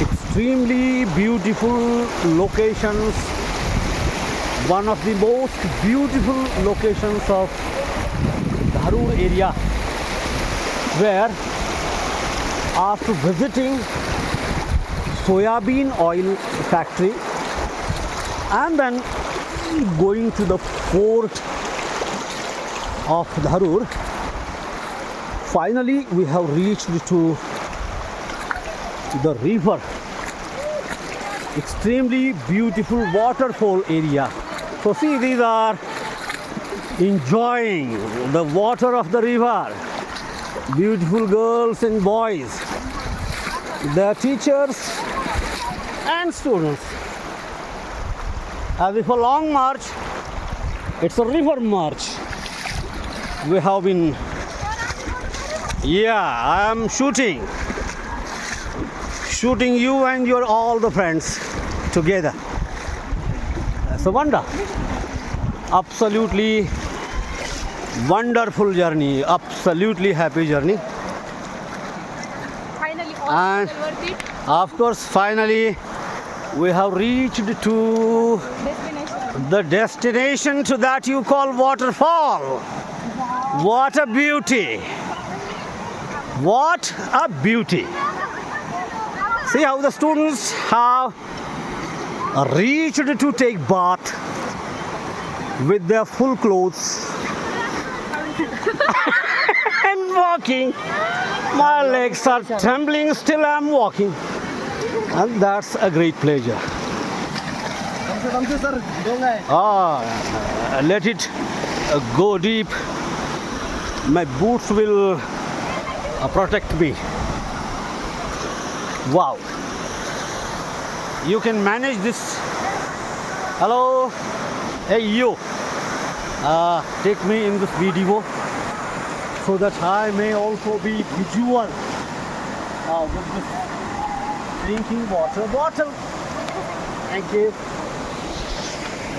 Extremely beautiful locations. One of the most beautiful locations of Dharur area, where after visiting soybean oil factory and then going to the fort of Dharur, finally we have reached to the river. Extremely beautiful waterfall area. So see, these are enjoying the water of the river. Beautiful girls and boys, their teachers and students. As if a long march, it's a river march. We have been, I am shooting you and your all the friends together. That's a wonder. Absolutely wonderful journey, absolutely happy journey. Finally, all And worth it. of course, finally we have reached to Destination. the destination to that you call Waterfall. What a beauty! What a beauty! See how the students have reached to take bath with their full clothes and walking. My legs are trembling, still I am walking, and that's a great pleasure. Let it go deep. My boots will protect me. Wow, you can manage this. Hello, hey you, take me in this video so that I may also be visual with this drinking water bottle. Thank you.